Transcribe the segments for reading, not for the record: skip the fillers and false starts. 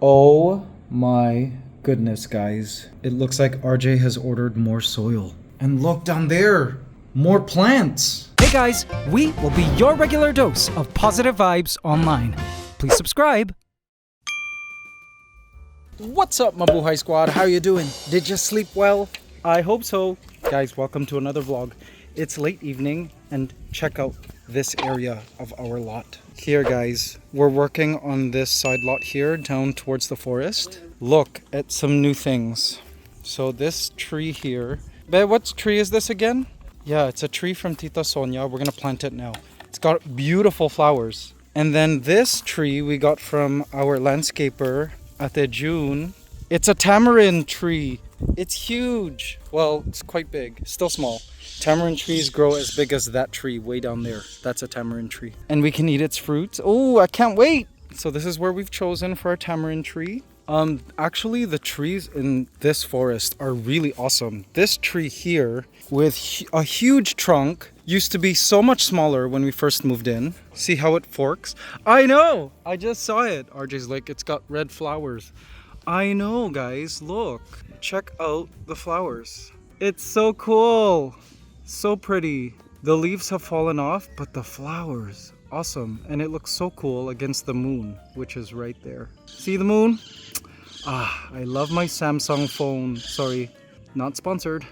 Oh my goodness, guys. It looks like RJ has ordered more soil. And look down there, more plants. Hey guys, we will be your regular dose of positive vibes online. Please subscribe. What's up, Mabuhay Squad? How you doing? Did you sleep well? I hope so. Guys, welcome to another vlog. It's late evening and check out this area of our lot. Here, guys, we're working on this side lot here down towards the forest. Look at some new things. So this tree here, babe, what tree is this again? Yeah, it's a tree from Tita Sonia. We're gonna plant it now. It's got beautiful flowers. And then this tree we got from our landscaper Ate June. It's a tamarind tree. It's huge. Well, it's quite big, still small. Tamarind trees grow as big as that tree way down there. That's a tamarind tree. And we can eat its fruits. Oh, I can't wait. So this is where we've chosen for our tamarind tree. Actually, the trees in this forest are really awesome. This tree here with a huge trunk used to be so much smaller when we first moved in. See how it forks? I know! I just saw it. RJ's like, it's got red flowers. I know, guys. Look. Check out the flowers. It's so cool. So pretty. The leaves have fallen off, but the flowers, awesome. And it looks so cool against the moon, which is right there. See the moon? Ah, I love my Samsung phone. Sorry, not sponsored,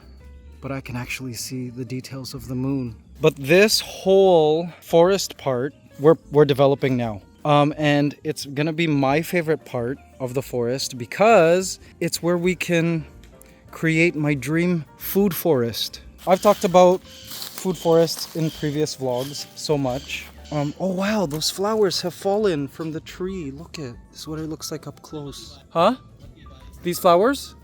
but I can actually see the details of the moon. But this whole forest part, we're developing now. And it's gonna be my favorite part of the forest because it's where we can create my dream food forest. I've talked about food forests in previous vlogs so much. Oh wow, those flowers have fallen from the tree. Look at this is what it looks like up close. Huh? These flowers?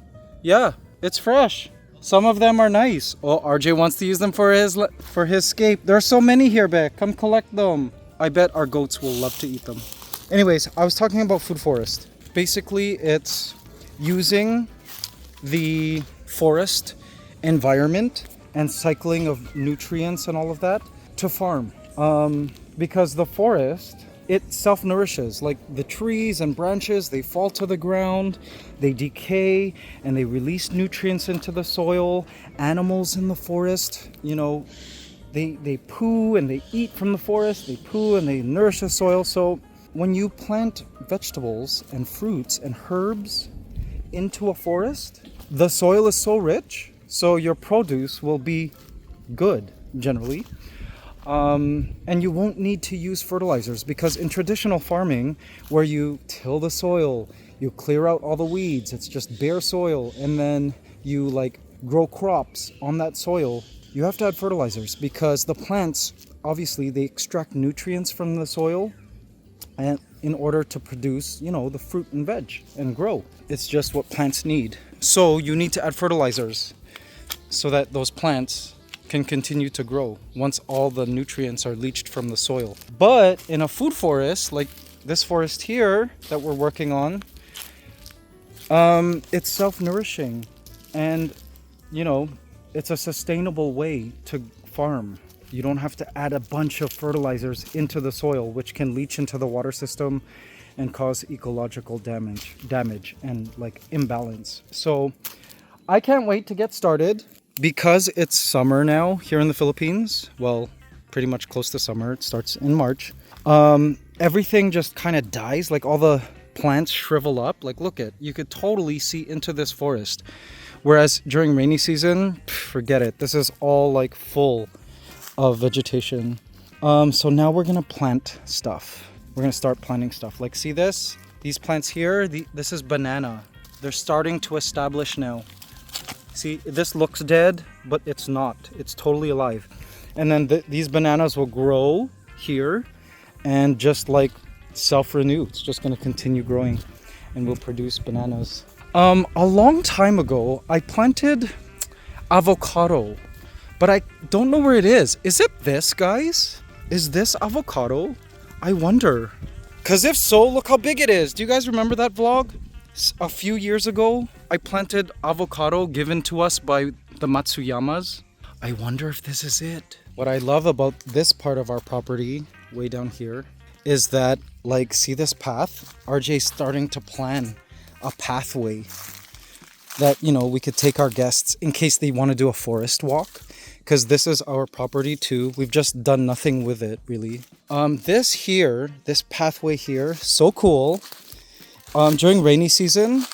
Yeah, it's fresh. Some of them are nice. Oh, RJ wants to use them for his scape. There are so many here, Beck. Come collect them. I bet our goats will love to eat them. Anyways, I was talking about food forest. Basically, it's using the forest environment and cycling of nutrients and all of that to farm. Because the forest, it self-nourishes. Like the trees and branches, they fall to the ground, they decay, and they release nutrients into the soil. Animals in the forest, you know, they poo and they eat from the forest, they poo and they nourish the soil. So when you plant vegetables and fruits and herbs into a forest, the soil is so rich, so your produce will be good generally. And you won't need to use fertilizers because in traditional farming where you till the soil, you clear out all the weeds, it's just bare soil, and then you like grow crops on that soil, you have to add fertilizers because the plants, obviously they extract nutrients from the soil and in order to produce, you know, the fruit and veg and grow. It's just what plants need. So you need to add fertilizers so that those plants can continue to grow once all the nutrients are leached from the soil. But in a food forest, like this forest here that we're working on, it's self-nourishing and, you know, it's a sustainable way to farm. You don't have to add a bunch of fertilizers into the soil, which can leach into the water system and cause ecological damage and like imbalance. So I can't wait to get started. Because it's summer now here in the Philippines, well, pretty much close to summer, it starts in March, everything just kind of dies, like all the plants shrivel up. Like look at, you could totally see into this forest. Whereas during rainy season, forget it, this is all like full of vegetation. So now we're gonna plant stuff. We're gonna start planting stuff. Like see this? These plants here, this is banana. They're starting to establish now. See, this looks dead, but it's not. It's totally alive. And then these bananas will grow here and just like self-renew. It's just going to continue growing and will produce bananas. A long time ago, I planted avocado, but I don't know where it is. Is it this, guys? Is this avocado? I wonder. Because if so, look how big it is. Do you guys remember that vlog? A few years ago, I planted avocado given to us by the Matsuyamas. I wonder if this is it. What I love about this part of our property, way down here, is that like, see this path? RJ's starting to plan a pathway that, you know, we could take our guests in case they want to do a forest walk. Because this is our property too. We've just done nothing with it, really. This pathway here, so cool. During rainy season,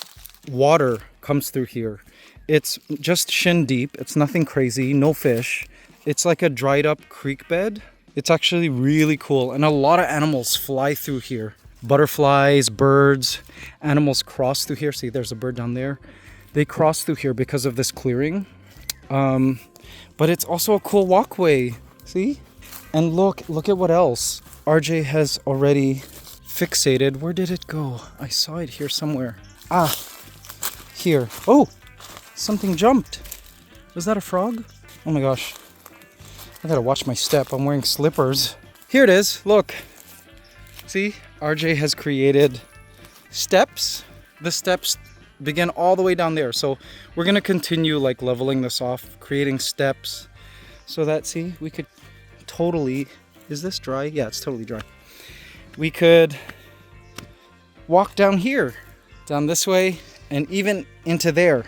water comes through here. It's just shin deep. It's nothing crazy, no fish. It's like a dried up creek bed. It's actually really cool. And a lot of animals fly through here. Butterflies, birds, animals cross through here. See, there's a bird down there. They cross through here because of this clearing. But it's also a cool walkway. See? And look at what else RJ has already fixated. Where did it go? I saw it here somewhere. Ah, here. Oh, something jumped. Was that a frog? Oh my gosh. I gotta watch my step. I'm wearing slippers. Here it is. Look. See? RJ has created steps. The steps begin all the way down there. So we're gonna continue like leveling this off, creating steps so that, see, we could totally, is this dry? Yeah, it's totally dry. We could walk down here, down this way, and even into there.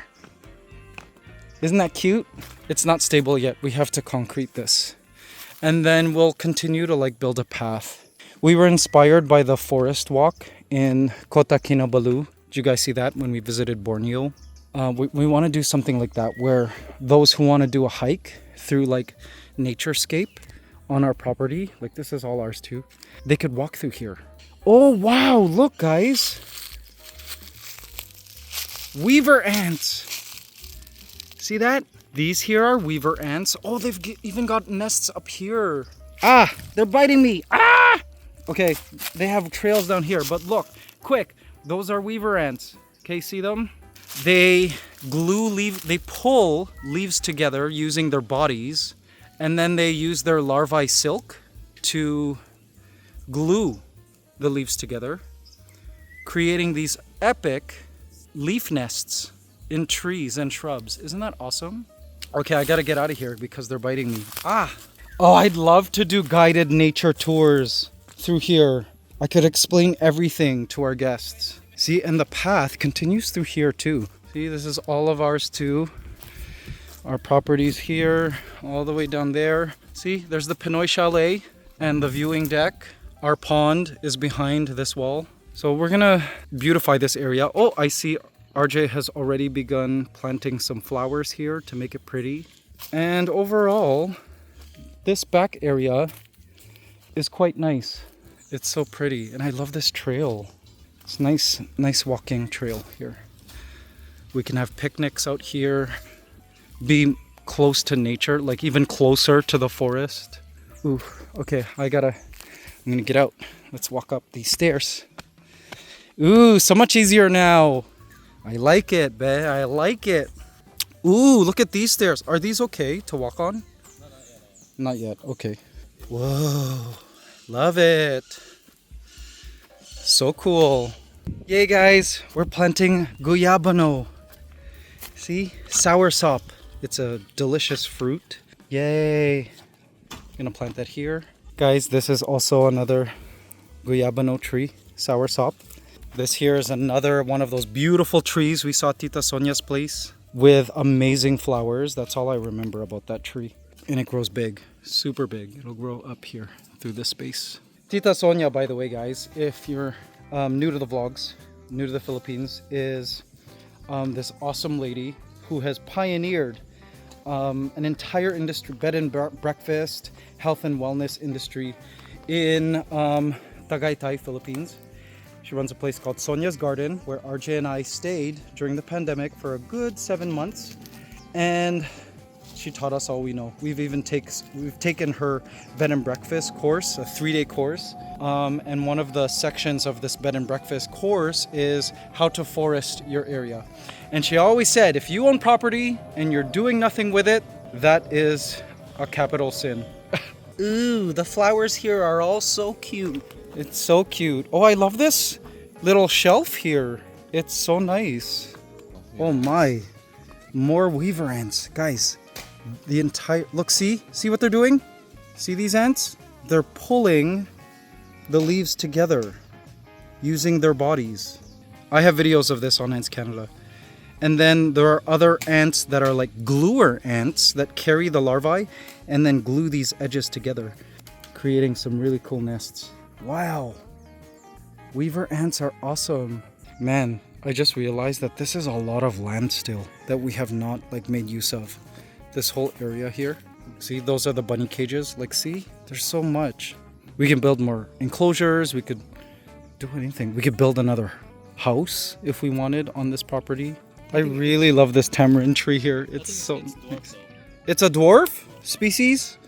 Isn't that cute? It's not stable yet. We have to concrete this. And then we'll continue to like build a path. We were inspired by the forest walk in Kota Kinabalu. Did you guys see that when we visited Borneo? We want to do something like that where those who want to do a hike through like naturescape on our property, like this is all ours too, they could walk through here. Oh wow, look guys. Weaver ants. See that? These here are weaver ants. Oh, they've even got nests up here. Ah, they're biting me. Ah! Okay, they have trails down here, but look, quick. Those are weaver ants. Okay, see them? They pull leaves together using their bodies, and then they use their larvae silk to glue the leaves together, creating these epic leaf nests in trees and shrubs. Isn't that awesome? Okay, I gotta get out of here because they're biting me. Ah! Oh, I'd love to do guided nature tours through here. I could explain everything to our guests. See, and the path continues through here too. See, this is all of ours too. Our property's here, all the way down there. See, there's the Pinoy Chalet and the viewing deck. Our pond is behind this wall. So we're gonna beautify this area. Oh, I see RJ has already begun planting some flowers here to make it pretty. And overall, this back area is quite nice. It's so pretty, and I love this trail. It's nice walking trail here. We can have picnics out here, be close to nature, like even closer to the forest. Ooh, okay, I'm gonna get out. Let's walk up these stairs. Ooh, so much easier now. I like it, babe. I like it. Ooh, look at these stairs. Are these okay to walk on? Not yet. Okay. Whoa. Love it. So cool. Yay, guys. We're planting guyabano. See? Soursop. It's a delicious fruit. Yay. Gonna plant that here. Guys, this is also another guyabano tree. Soursop. This here is another one of those beautiful trees we saw at Tita Sonia's place with amazing flowers. That's all I remember about that tree. And it grows big, super big. It'll grow up here through this space. Tita Sonia, by the way, guys, if you're new to the vlogs, new to the Philippines, is this awesome lady who has pioneered an entire industry, bed and breakfast, health and wellness industry in Tagaytay, Philippines. She runs a place called Sonia's Garden, where RJ and I stayed during the pandemic for a good 7 months, and she taught us all we know. We've taken her bed and breakfast course, a 3-day course, and one of the sections of this bed and breakfast course is how to forest your area. And she always said, if you own property and you're doing nothing with it, that is a capital sin. Ooh, the flowers here are all so cute. It's so cute. Oh, I love this little shelf here. It's so nice. Oh my. More weaver ants. Guys, the entire... Look, see what they're doing? See these ants? They're pulling the leaves together. using their bodies. I have videos of this on ANTSCANADA. And then there are other ants that are like gluer ants that carry the larvae and then glue these edges together, creating some really cool nests. Wow. Weaver ants are awesome. Man, I just realized that this is a lot of land still that we have not like made use of. This whole area here. See, those are the bunny cages. Like, see, there's so much. We can build more enclosures. We could do anything. We could build another house if we wanted on this property. I really love this tamarind tree here. It's so nice. It's a dwarf species?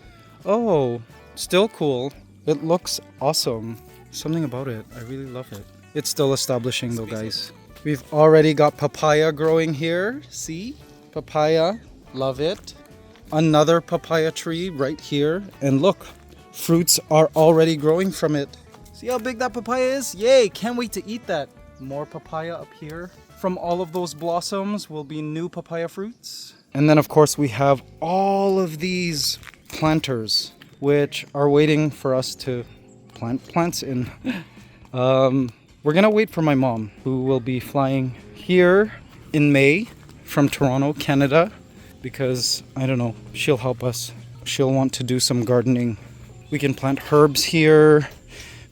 Oh, still cool. It looks awesome. Something about it. I really love it. It's still establishing though, guys. We've already got papaya growing here. See? Papaya. Love it. Another papaya tree right here. And look, fruits are already growing from it. See how big that papaya is? Yay! Can't wait to eat that. More papaya up here. From all of those blossoms will be new papaya fruits. And then of course we have all of these planters which are waiting for us to plant plants in. We're gonna wait for my mom, who will be flying here in May from Toronto, Canada, because I don't know, she'll help us. She'll want to do some gardening. We can plant herbs here,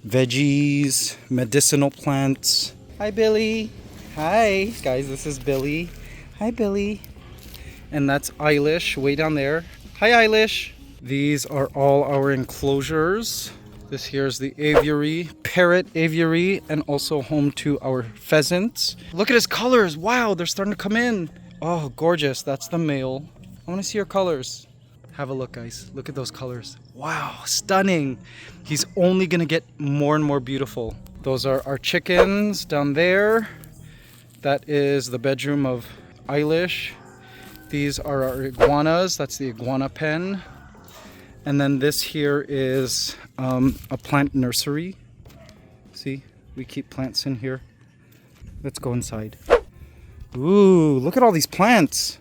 veggies, medicinal plants. Hi, Billy. Hi, guys, this is Billy. Hi, Billy. And that's Eilish way down there. Hi, Eilish. These are all our enclosures. This here is the aviary, parrot aviary, and also home to our pheasants. Look at his colors. Wow, they're starting to come in. Oh, gorgeous. That's the male. I want to see your colors. Have a look, guys. Look at those colors. Wow, stunning. He's only going to get more and more beautiful. Those are our chickens down there. That is the bedroom of Eilish. These are our iguanas. That's the iguana pen. And then this here is a plant nursery. See, we keep plants in here. Let's go inside. Ooh, look at all these plants.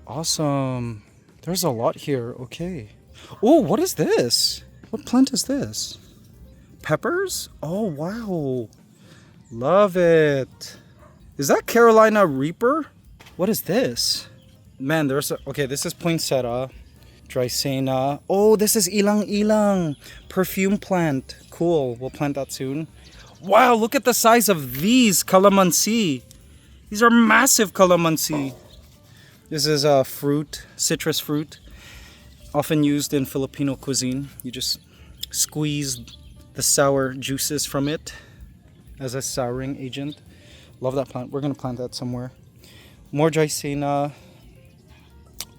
Awesome. There's a lot here. Okay. Oh, what is this? What plant is this? Peppers? Oh, wow. Love it. Is that Carolina Reaper? What is this? Man, there's a... Okay, this is poinsettia. Dracaena. Oh, this is ilang ilang. Perfume plant. Cool. We'll plant that soon. Wow, look at the size of these calamansi. These are massive calamansi. This is a fruit, citrus fruit, often used in Filipino cuisine. You just squeeze the sour juices from it as a souring agent. Love that plant. We're going to plant that somewhere. More Dracaena.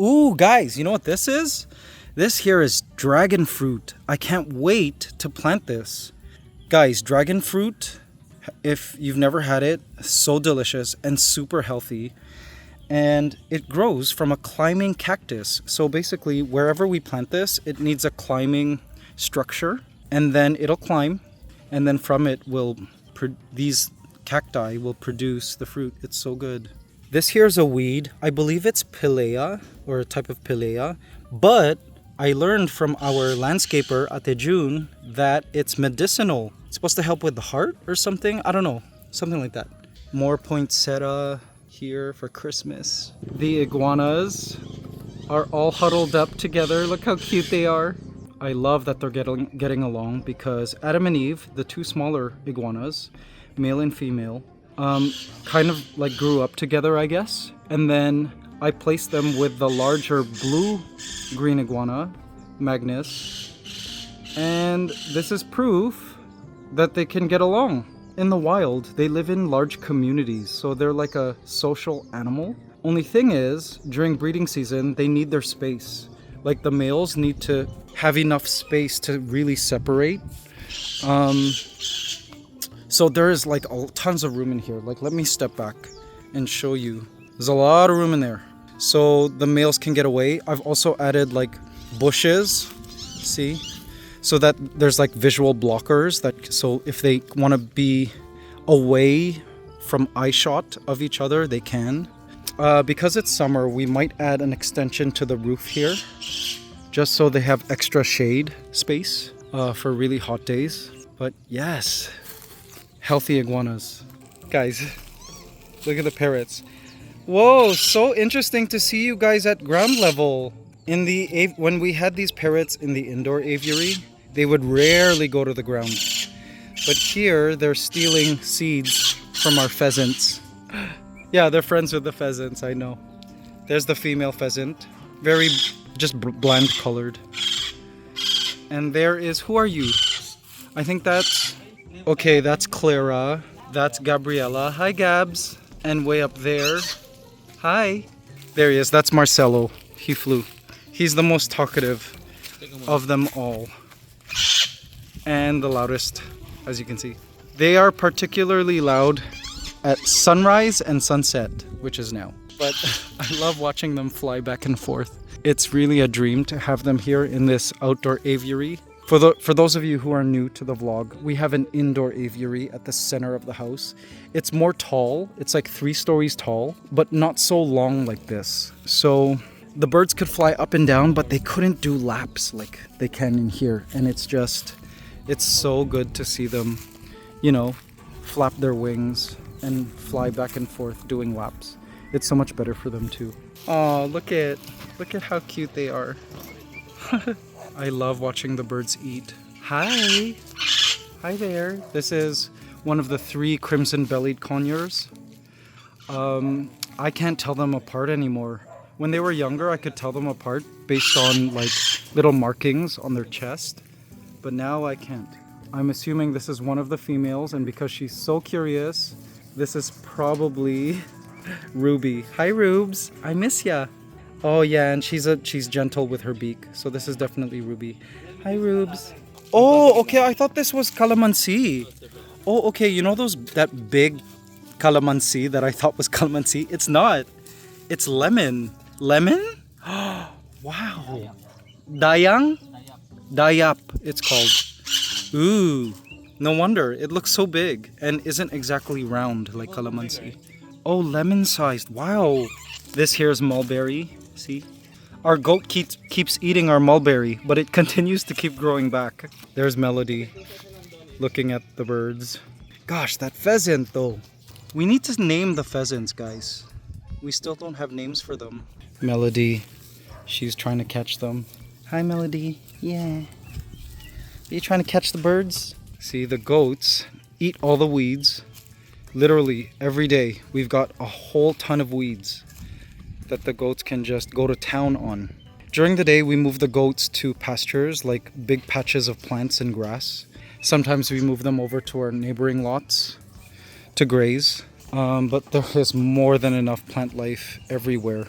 Ooh, guys, you know what this is? This here is dragon fruit. I can't wait to plant this. Guys, dragon fruit, if you've never had it, so delicious and super healthy. And it grows from a climbing cactus. So basically, wherever we plant this, it needs a climbing structure. And then it'll climb. And then from it, these cacti will produce the fruit. It's so good. This here's a weed. I believe it's pilea, or a type of pilea. But I learned from our landscaper, Ate June, that it's medicinal. It's supposed to help with the heart or something. I don't know. Something like that. More poinsettia here for Christmas. The iguanas are all huddled up together. Look how cute they are. I love that they're getting along because Adam and Eve, the two smaller iguanas, male and female, kind of like grew up together, I guess. And then I placed them with the larger blue-green iguana, Magnus. And this is proof that they can get along. In the wild, they live in large communities, so they're like a social animal. Only thing is, during breeding season, they need their space. Like the males need to have enough space to really separate. So there is like tons of room in here. Like, let me step back and show you. There's a lot of room in there. So the males can get away. I've also added like bushes, see? So that there's like visual blockers that, so if they want to be away from eye shot of each other, they can. Because it's summer, we might add an extension to the roof here, just so they have extra shade space for really hot days. But yes, Healthy iguanas. Guys, look at the parrots. Whoa, so interesting to see you guys at ground level. When we had these parrots in the indoor aviary, they would rarely go to the ground. But here, they're stealing seeds from our pheasants. Yeah, they're friends with the pheasants, I know. There's the female pheasant. Very just bland colored. And there is, who are you? I think that's, okay, that's Clara. That's Gabriella. Hi, Gabs. And way up there, hi. There he is. That's Marcelo. He flew. He's the most talkative of them all. And the loudest, as you can see. They are particularly loud at sunrise and sunset, which is now. But I love watching them fly back and forth. It's really a dream to have them here in this outdoor aviary. For those of you who are new to the vlog, we have an indoor aviary at the center of the house. It's more tall. It's like 3 stories tall, but not so long like this. So the birds could fly up and down, but they couldn't do laps like they can in here. And it's so good to see them, you know, flap their wings and fly back and forth doing laps. It's so much better for them too. Oh, look at how cute they are. I love watching the birds eat. Hi. Hi there. This is one of the 3 crimson-bellied conures. I can't tell them apart anymore. When they were younger, I could tell them apart based on like little markings on their chest. But now I can't. I'm assuming this is one of the females, and because she's so curious, this is probably Ruby. Hi, Rubes. I miss ya. Oh yeah, and she's gentle with her beak, so this is definitely Ruby. Hi, Rubes. Oh, okay. I thought this was calamansi. Oh, okay. You know that big calamansi that I thought was calamansi? It's not. It's lemon. Lemon? Wow. Dayang? Dayap, it's called. Ooh. No wonder. It looks so big and isn't exactly round like calamansi. Oh, lemon-sized. Wow. This here is mulberry. See? Our goat keeps eating our mulberry, but it continues to keep growing back. There's Melody looking at the birds. Gosh, that pheasant though. We need to name the pheasants, guys. We still don't have names for them. Melody, she's trying to catch them. Hi, Melody. Yeah. Are you trying to catch the birds? See, the goats eat all the weeds. Literally every day we've got a whole ton of weeds that the goats can just go to town on. During the day we move the goats to pastures, like big patches of plants and grass. Sometimes we move them over to our neighboring lots to graze. But there is more than enough plant life everywhere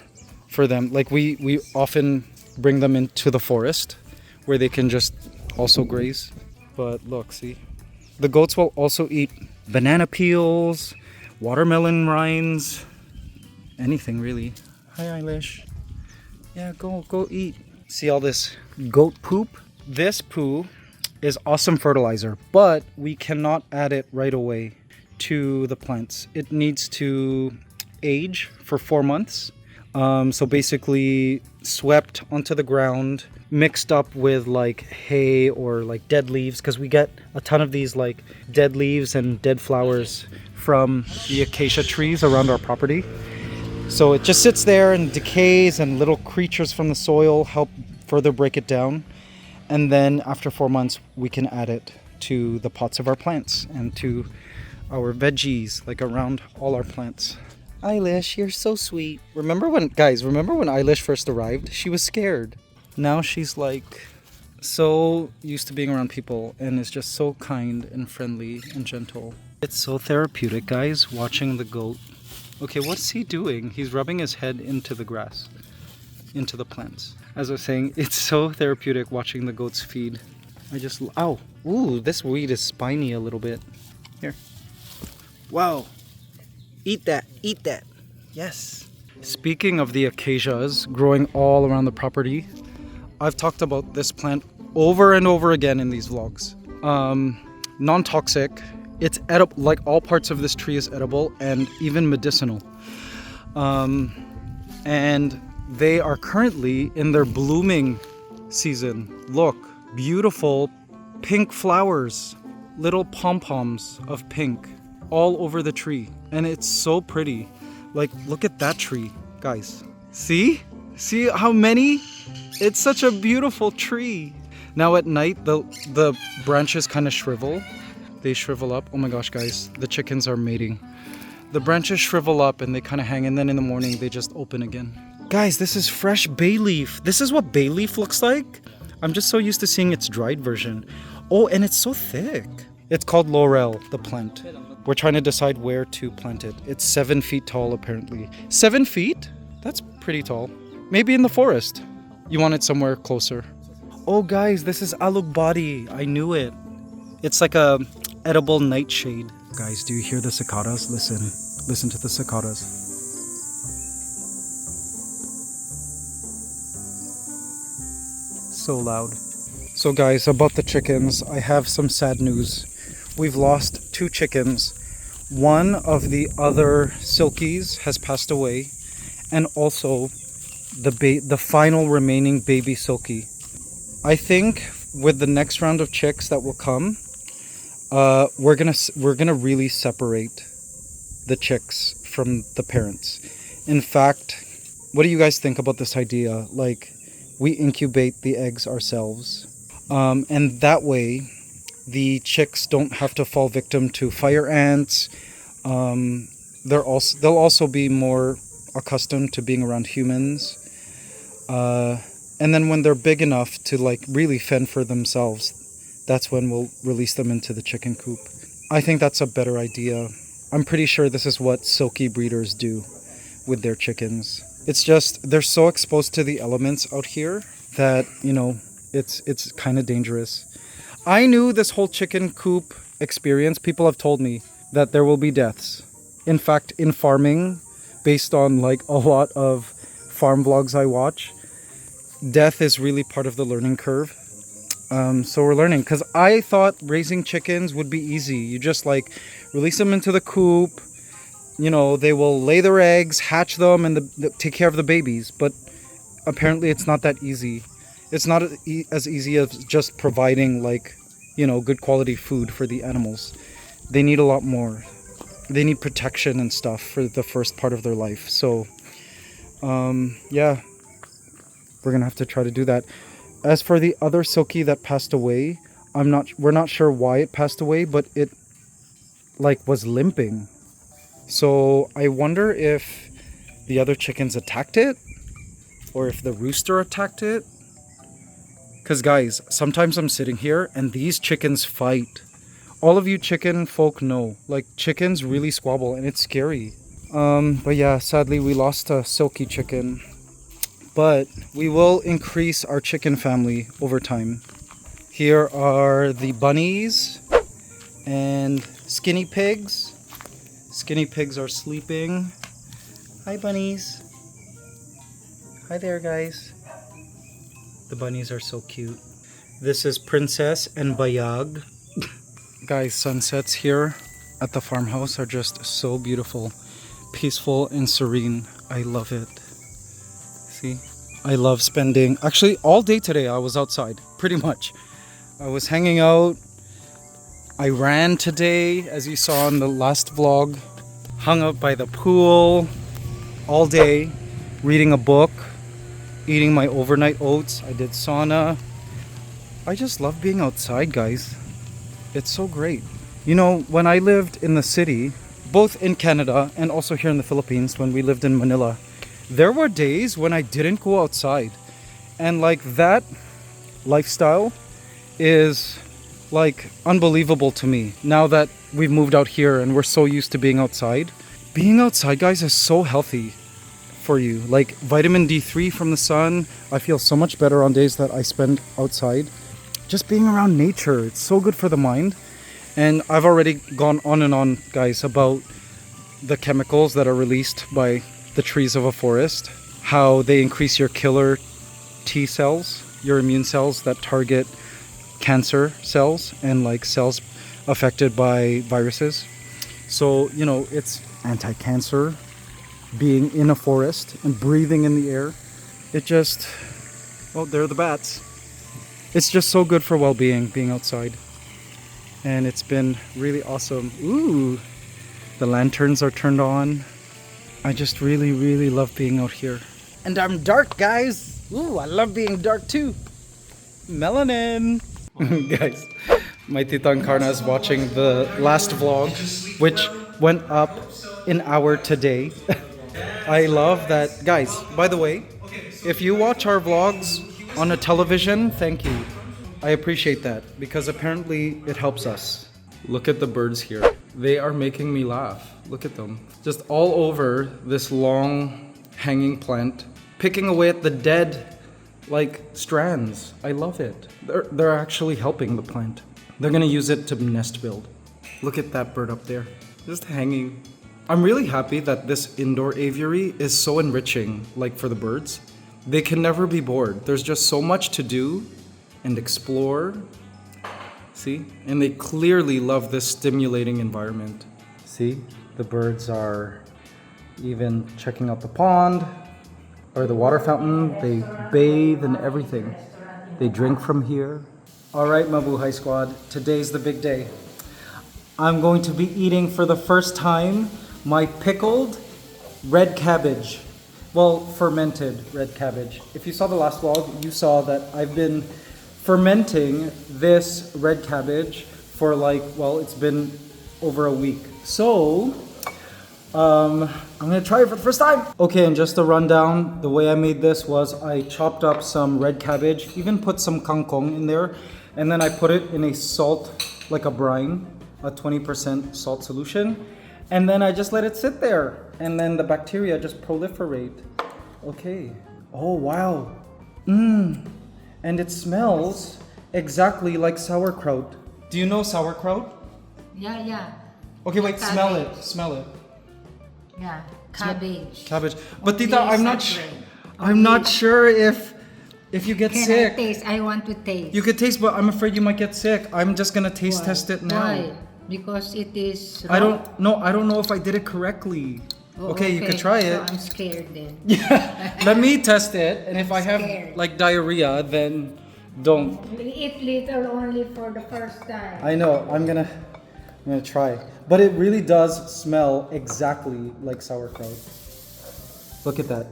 for them. Like we often bring them into the forest where they can just also graze. But look, see? The goats will also eat banana peels, watermelon rinds, anything really. Hi, Eilish. Yeah, go eat. See all this goat poop? This poo is awesome fertilizer, but we cannot add it right away to the plants. It needs to age for 4 months. So basically swept onto the ground, mixed up with like hay or like dead leaves, because we get a ton of these like dead leaves and dead flowers from the acacia trees around our property. So it just sits there and decays, and little creatures from the soil help further break it down. And then after 4 months, we can add it to the pots of our plants and to our veggies, like around all our plants. Eilish, you're so sweet. Remember when Eilish first arrived? She was scared. Now she's like so used to being around people and is just so kind and friendly and gentle. It's so therapeutic, guys, watching the goat. Okay, what's he doing? He's rubbing his head into the grass, into the plants. As I was saying, it's so therapeutic watching the goats feed. Ow, ooh, this weed is spiny a little bit. Here. Wow. Eat that, yes. Speaking of the acacias growing all around the property, I've talked about this plant over and over again in these vlogs. Non-toxic, it's edible, like all parts of this tree is edible and even medicinal. And they are currently in their blooming season. Look, beautiful pink flowers. little pom-poms of pink all over the tree. And it's so pretty. Like, look at that tree, guys. See? See how many? It's such a beautiful tree. Now at night, the branches kind of shrivel. They shrivel up. Oh my gosh, guys, the chickens are mating. The branches shrivel up and they kind of hang, and then in the morning they just open again. Guys, this is fresh bay leaf. This is what bay leaf looks like. I'm just so used to seeing its dried version. Oh, and it's so thick. It's called laurel, the plant. We're trying to decide where to plant it. It's 7 feet tall, apparently. 7 feet? That's pretty tall. Maybe in the forest. You want it somewhere closer. Oh, guys, this is alugbati. I knew it. It's like a edible nightshade. Guys, do you hear the cicadas? Listen. Listen to the cicadas. So loud. So guys, about the chickens, I have some sad news. We've lost 2 chickens. One of the other silkies has passed away, and also the final remaining baby silkie. I think with the next round of chicks that will come, we're gonna really separate the chicks from the parents. In fact, what do you guys think about this idea? Like, we incubate the eggs ourselves, and that way the chicks don't have to fall victim to fire ants. They'll also be more accustomed to being around humans, and then when they're big enough to like really fend for themselves, that's when we'll release them into the chicken coop. I think that's a better idea. I'm pretty sure this is what silky breeders do with their chickens. It's just they're so exposed to the elements out here that, you know, it's kind of dangerous. I knew this whole chicken coop experience, people have told me that there will be deaths. In fact, in farming, based on like a lot of farm vlogs I watch, death is really part of the learning curve. So we're learning, because I thought raising chickens would be easy. You just like release them into the coop, you know, they will lay their eggs, hatch them, and take care of the babies. But apparently it's not that easy. It's not as easy as just providing like, you know, good quality food for the animals. They need a lot more. They need protection and stuff for the first part of their life. So yeah, we're gonna have to try to do that. As for the other silkie that passed away, we're not sure why it passed away, but it like was limping. So I wonder if the other chickens attacked it, or if the rooster attacked it. Because guys, sometimes I'm sitting here and these chickens fight. All of you chicken folk know, like chickens really squabble and it's scary. But yeah, sadly we lost a silky chicken. But we will increase our chicken family over time. Here are the bunnies and skinny pigs. Skinny pigs are sleeping. Hi bunnies. Hi there guys. The bunnies are so cute. This is Princess and Bayag. Guys, sunsets here at the farmhouse are just so beautiful. Peaceful and serene. I love it. See? I love spending... Actually, all day today I was outside, pretty much. I was hanging out. I ran today, as you saw in the last vlog. Hung out by the pool all day, reading a book, eating my overnight oats. I did sauna. I just love being outside, guys. It's so great. You know, when I lived in the city, both in Canada and also here in the Philippines, when we lived in Manila, there were days when I didn't go outside. And like that lifestyle is like unbelievable to me now that we've moved out here and we're so used to being outside. Being outside, guys, is so healthy for you. Like vitamin D3 from the sun. I feel so much better on days that I spend outside. Just being around nature, it's so good for the mind. And I've already gone on and on, guys, about the chemicals that are released by the trees of a forest, how they increase your killer T cells, your immune cells that target cancer cells and like cells affected by viruses. So, you know, it's anti-cancer, being in a forest and breathing in the air. It just, well, they're the bats. It's just so good for well-being, being outside. and it's been really awesome. Ooh, the lanterns are turned on. I just really love being out here. And I'm dark, guys. Ooh, I love being dark too. Melanin. Guys, my tita Encarna is watching the last vlog, which went up an hour today. I love that. Guys, by the way, if you watch our vlogs on a television, thank you. I appreciate that because apparently it helps us. Look at the birds here. They are making me laugh. Look at them. Just all over this long hanging plant, picking away at the dead like strands. I love it. They're actually helping the plant. They're gonna use it to nest build. Look at that bird up there, just hanging. I'm really happy that this indoor aviary is so enriching, like for the birds. They can never be bored. There's just so much to do and explore. See? And they clearly love this stimulating environment. See? The birds are even checking out the pond or the water fountain. They bathe and everything. They drink from here. All right, Mabuhay Squad, today's the big day. I'm going to be eating for the first time my pickled red cabbage. Well, fermented red cabbage. If you saw the last vlog, you saw that I've been fermenting this red cabbage for it's been over a week. So, I'm gonna try it for the first time. Okay, and just a rundown, the way I made this was I chopped up some red cabbage, even put some kangkong in there, and then I put it in a salt, like a brine, a 20% salt solution, and then I just let it sit there, and then the bacteria just proliferate. Okay. Oh, wow. And it smells exactly like sauerkraut. Do you know sauerkraut? Yeah. Okay, wait, Cabbage. smell it. Smell it. Yeah, cabbage. Cabbage. But Only Tita, I'm not sure if you get Can sick. I taste? I want to taste. You could taste, but I'm afraid you might get sick. I'm just gonna taste Why? test it now. Why? Because it is raw? I don't know if I did it correctly. Oh, okay, you could try it. So I'm scared then. Yeah. Let me test it, and if I have Scared. like diarrhea, then don't. Eat little only for the first time. I know. I'm gonna try. But it really does smell exactly like sauerkraut. Look at that.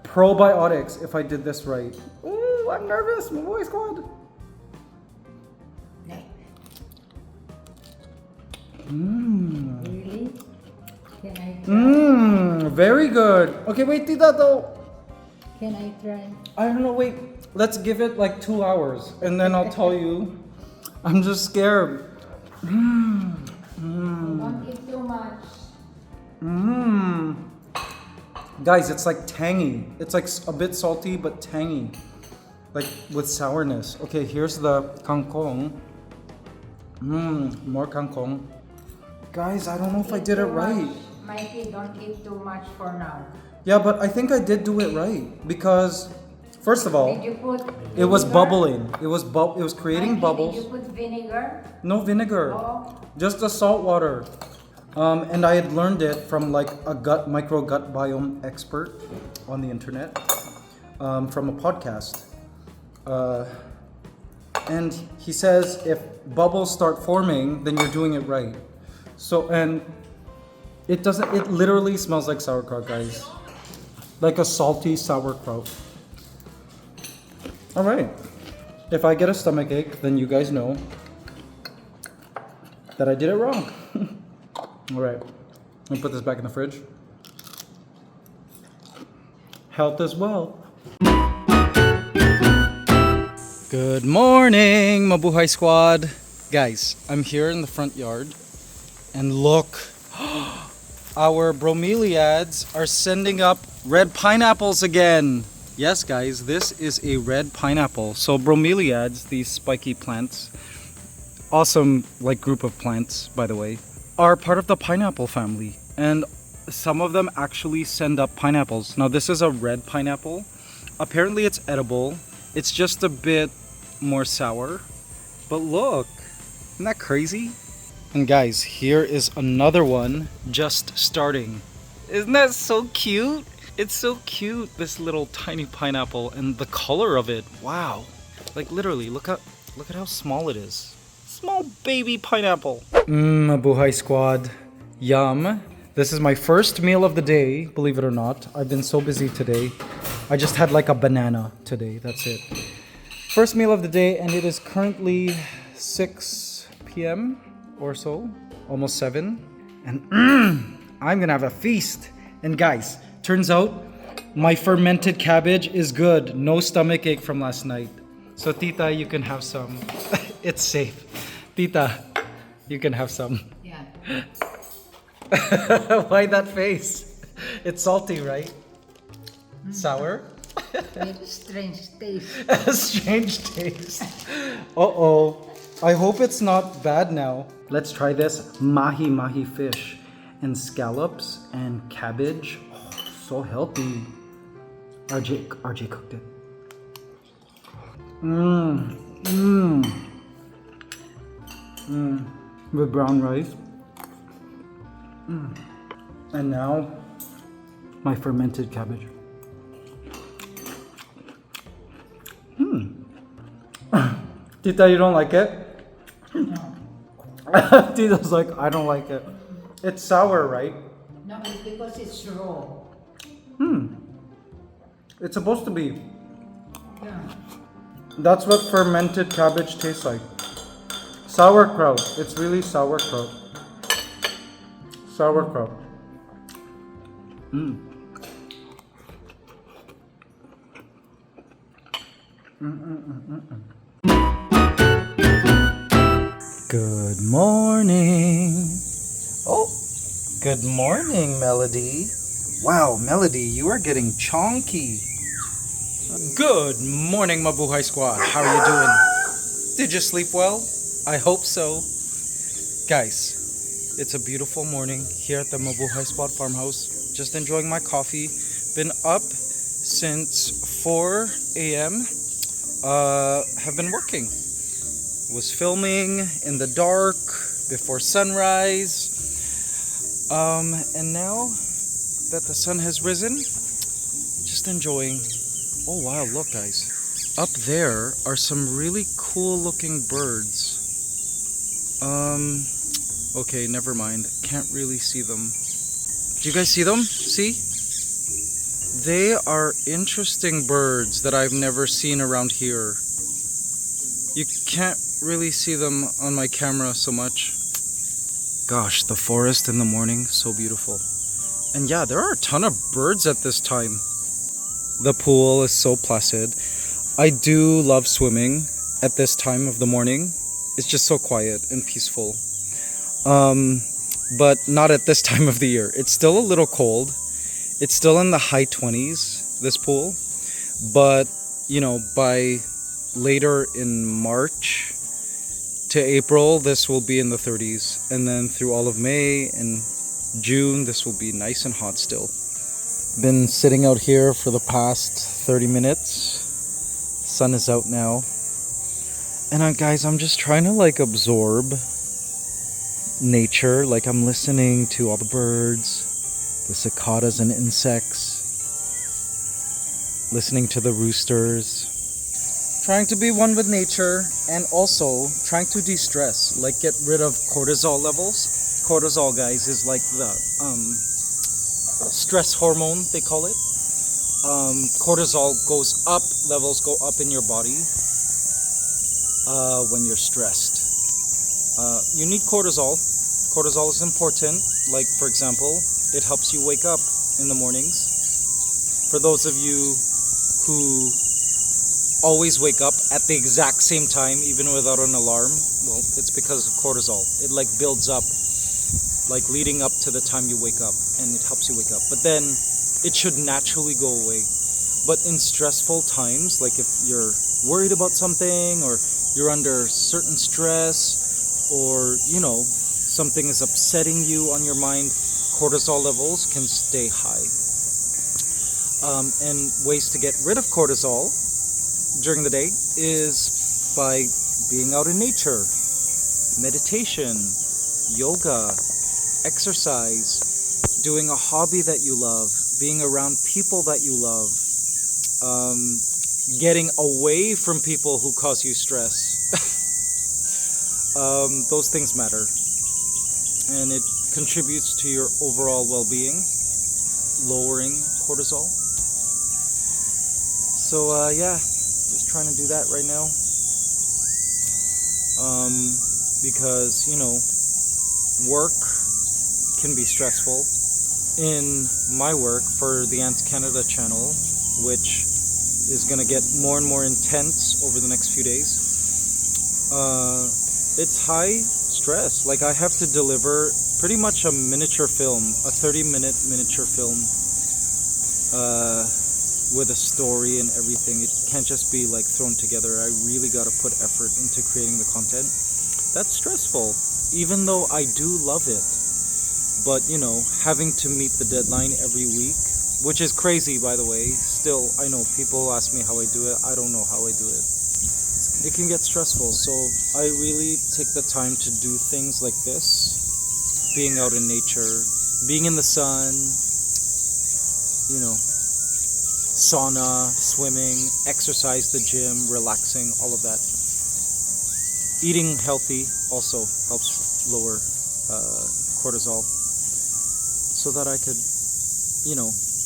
Probiotics, if I did this right. Ooh, I'm nervous. My voice squad. Really? Can I try? Very good. Okay, wait, Tita, though. Can I try? I don't know, wait. Let's give it like 2 hours, and then I'll tell you. I'm just scared. Don't eat too much. Guys, it's like tangy. It's like a bit salty, but tangy. Like with sourness. Okay, here's the kangkong. More kangkong. Guys, I don't know if I did it right. Mikey, don't eat too much for now. Yeah, but I think I did do it right because, first of all, Did you put it was vinegar? bubbling. It was creating Mikey, bubbles. Did you put vinegar? No vinegar, Oh. just the salt water. And I had learned it from like a micro gut biome expert on the internet, from a podcast. And he says if bubbles start forming, then you're doing it right. So, and it literally smells like sauerkraut, guys. Like a salty sauerkraut. All right. If I get a stomach ache, then you guys know that I did it wrong. All right. Let me put this back in the fridge. Health as well. Good morning, Mabuhay Squad. Guys, I'm here in the front yard. And look, our bromeliads are sending up red pineapples again. Yes, guys, this is a red pineapple. So bromeliads, these spiky plants, awesome like group of plants, by the way, are part of the pineapple family. And some of them actually send up pineapples. Now this is a red pineapple. Apparently it's edible. It's just a bit more sour. But look, isn't that crazy? And guys, here is another one just starting. Isn't that so cute? It's so cute, this little tiny pineapple, and the color of it. Wow. Like literally, look at how small it is. Small baby pineapple. Mabuhay Squad. Yum. This is my first meal of the day, believe it or not. I've been so busy today. I just had like a banana today, that's it. First meal of the day, and it is currently 6 p.m. or so, almost 7. And I'm gonna have a feast. And guys, turns out my fermented cabbage is good. No stomach ache from last night. So Tita, you can have some. It's safe. Tita, you can have some. Yeah. Why that face? It's salty, right? Sour? Very strange taste. Strange taste. Uh-oh. I hope it's not bad now. Let's try this mahi fish and scallops and cabbage. Oh, so healthy. RJ cooked it. With brown rice. And now my fermented cabbage. Tita, you don't like it? No. Tita's like, I don't like it. It's sour, right? No, it's because it's raw. It's supposed to be. Yeah. That's what fermented cabbage tastes like. Sauerkraut. It's really sauerkraut. Sauerkraut. Good morning. Oh, good morning, Melody. Wow, Melody, you are getting chonky. Good morning, Mabuhay Squad. How are you doing? Did you sleep well? I hope so. Guys, it's a beautiful morning here at the Mabuhay Suad Farm House. Just enjoying my coffee. Been up since 4 a.m. Have been working. Was filming in the dark before sunrise. And now that the sun has risen, just enjoying. Oh wow, look guys. Up there are some really cool looking birds. Okay, never mind. Can't really see them. Do you guys see them? See? They are interesting birds that I've never seen around here. You can't really see them on my camera so much. Gosh, the forest in the morning, so beautiful. And yeah, there are a ton of birds at this time. The pool is so placid. I do love swimming at this time of the morning. It's just so quiet and peaceful. But not at this time of the year. It's still a little cold. It's still in the high 20s, this pool. But, you know, by later in March to April, this will be in the 30s. And then through all of May and June, this will be nice and hot still. Been sitting out here for the past 30 minutes. Sun is out now. And guys, I'm just trying to like absorb nature. Like I'm listening to all the birds, the cicadas and insects. Listening to the roosters. Trying to be one with nature and also trying to de-stress. Like get rid of cortisol levels. Cortisol, guys, is like the stress hormone, they call it. Cortisol goes up, levels go up in your body when you're stressed. You need cortisol. Cortisol is important. Like, for example, it helps you wake up in the mornings. For those of you who always wake up at the exact same time, even without an alarm, well, it's because of cortisol. It like builds up, like leading up to the time you wake up, and it helps you wake up. But then it should naturally go away. But in stressful times, like if you're worried about something or you're under certain stress or, you know, something is upsetting you on your mind, cortisol levels can stay high. And ways to get rid of cortisol during the day is by being out in nature, meditation, yoga, exercise, doing a hobby that you love, being around people that you love, getting away from people who cause you stress. those things matter, and it contributes to your overall well-being, lowering cortisol. So yeah, just trying to do that right now, because work can be stressful. In my work for the ANTSCANADA channel, which is going to get more and more intense over the next few days, it's high stress. Like, I have to deliver pretty much a miniature film, a 30-minute miniature film, with a story and everything. It can't just be like thrown together. I really got to put effort into creating the content. That's stressful, even though I do love it. But having to meet the deadline every week, which is crazy, by the way. Still, I know people ask me how I do it. I don't know how I do it. It can get stressful, so I really take the time to do things like this. Being out in nature, being in the sun, sauna, swimming, exercise, the gym, relaxing, all of that. Eating healthy also helps lower cortisol, so that I could,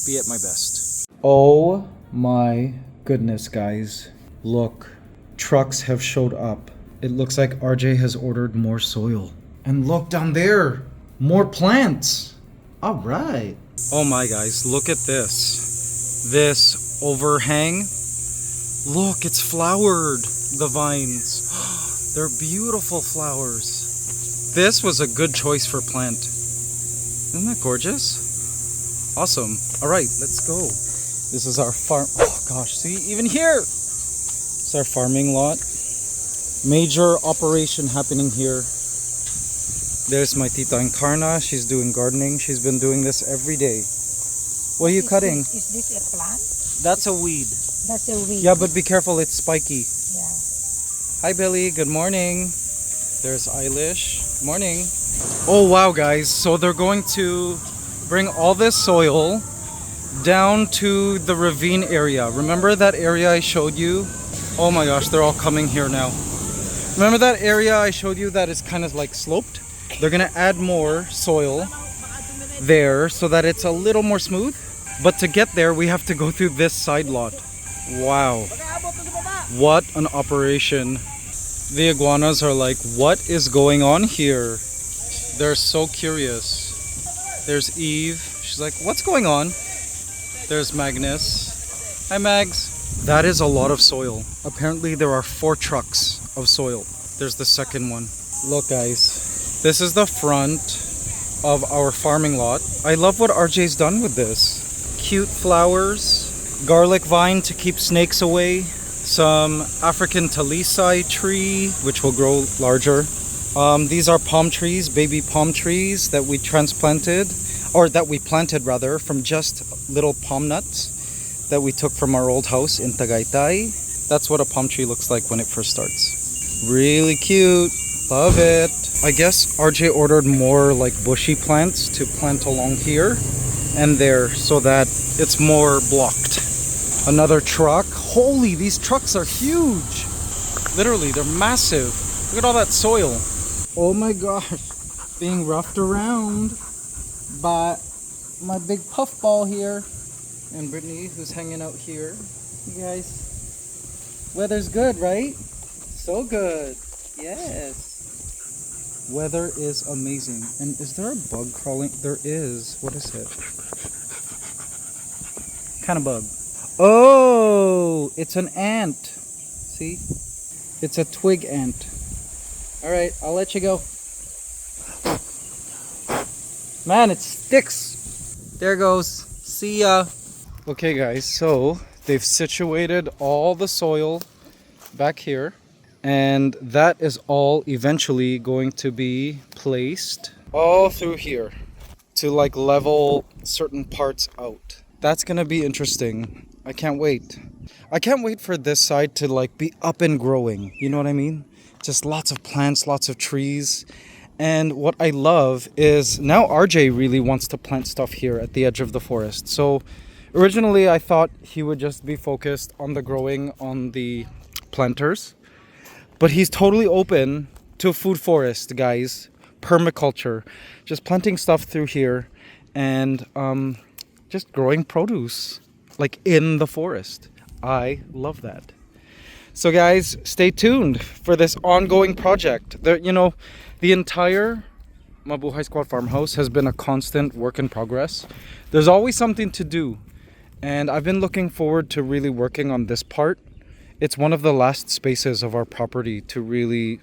be at my best. Oh my goodness, guys. Look, trucks have showed up. It looks like RJ has ordered more soil. And look down there, more plants. All right. Oh my guys, look at this. This overhang. Look, it's flowered, the vines. They're beautiful flowers. This was a good choice for plant. Isn't that gorgeous? Awesome. All right, let's go. This is our farm. Oh gosh, see, even here. It's our farming lot. Major operation happening here. There's my tita Encarna. She's doing gardening. She's been doing this every day. What are you cutting? Is this a plant? That's a weed. That's a weed. Yeah, but be careful, it's spiky. Yeah. Hi Billy, good morning. There's Eilish. Good morning. Oh wow guys, so they're going to bring all this soil down to the ravine area. Remember that area I showed you? Oh my gosh, they're all coming here now. Remember that area I showed you that is kind of like sloped? They're gonna add more soil there so that it's a little more smooth. But to get there, we have to go through this side lot. Wow. What an operation. The iguanas are like, what is going on here? They're so curious. There's Eve. She's like, what's going on? There's Magnus. Hi, Mags. That is a lot of soil. Apparently, there are 4 trucks of soil. There's the second one. Look, guys. This is the front of our farming lot. I love what RJ's done with this. Cute flowers. Garlic vine to keep snakes away. Some African talisai tree, which will grow larger. These are palm trees, baby palm trees that we transplanted, or that we planted rather, from just little palm nuts that we took from our old house in Tagaytay. That's what a palm tree looks like when it first starts. Really cute. Love it. I guess RJ ordered more like bushy plants to plant along here and there so that it's more blocked. Another truck. Holy, these trucks are huge. Literally, they're massive. Look at all that soil. Oh my gosh. Being roughed around by my big puffball here. And Brittany, who's hanging out here. You guys, weather's good, right? So good. Yes. Weather is amazing. And is there a bug crawling? There is. What is it? Kind of bug. Oh, it's an ant. See? It's a twig ant. All right, I'll let you go. Man, it sticks. There goes. See ya. Okay, guys, so they've situated all the soil back here. And that is all eventually going to be placed all through here to like level certain parts out. That's going to be interesting. I can't wait. I can't wait for this side to like be up and growing. You know what I mean? Just lots of plants, lots of trees. And what I love is now RJ really wants to plant stuff here at the edge of the forest. So originally I thought he would just be focused on the growing on the planters. But he's totally open to food forest, guys. Permaculture. Just planting stuff through here and just growing produce like in the forest. I love that. So guys, stay tuned for this ongoing project. The entire Mabuhay Suad Farm House has been a constant work in progress. There's always something to do, and I've been looking forward to really working on this part. It's one of the last spaces of our property to really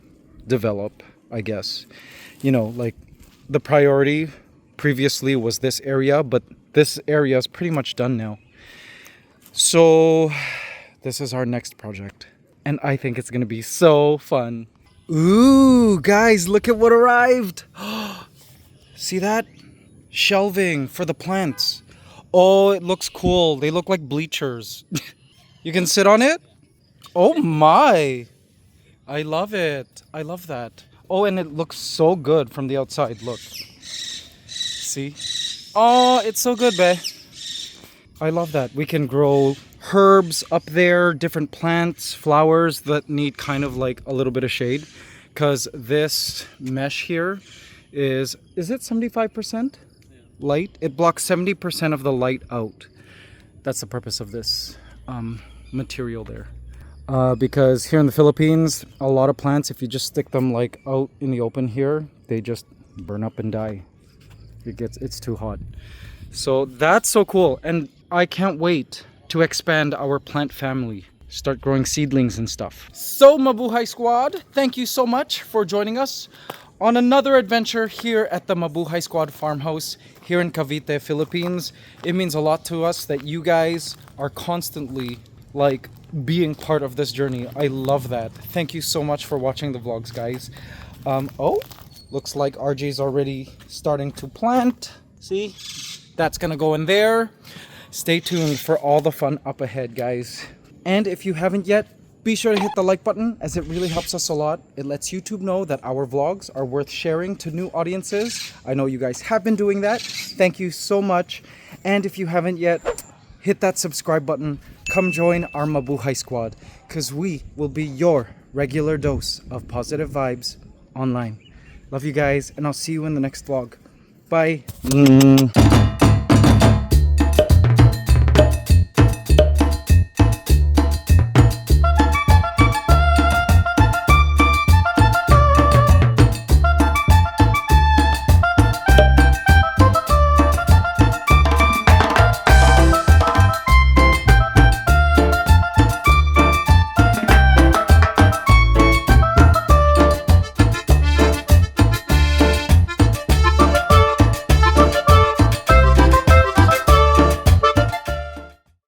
develop, I guess. Like the priority previously was this area, but this area is pretty much done now. So this is our next project, and I think it's gonna be so fun. Ooh, guys, look at what arrived. See that? Shelving for the plants. Oh, it looks cool. They look like bleachers. You can sit on it? Oh my. I love it. I love that. Oh, and it looks so good from the outside. Look. See? Oh, it's so good, bae. I love that. We can grow herbs up there, different plants, flowers that need kind of like a little bit of shade. Because this mesh here is it 75% light? It blocks 70% of the light out. That's the purpose of this material there. Because here in the Philippines, a lot of plants, if you just stick them like out in the open here, they just burn up and die. It's too hot. So that's so cool. And I can't wait to expand our plant family. Start growing seedlings and stuff. So Mabuhay Squad, thank you so much for joining us on another adventure here at the Mabuhay Suad Farm House here in Cavite, Philippines. It means a lot to us that you guys are constantly like being part of this journey. I love that. Thank you so much for watching the vlogs, guys. Oh, looks like RJ's already starting to plant. See, that's gonna go in there. Stay tuned for all the fun up ahead, guys. And if you haven't yet, be sure to hit the like button, as it really helps us a lot. It lets YouTube know that our vlogs are worth sharing to new audiences. I know you guys have been doing that. Thank you so much. And if you haven't yet, hit that subscribe button. Come join our Mabuhay Squad, because we will be your regular dose of positive vibes online. Love you guys, and I'll see you in the next vlog. Bye.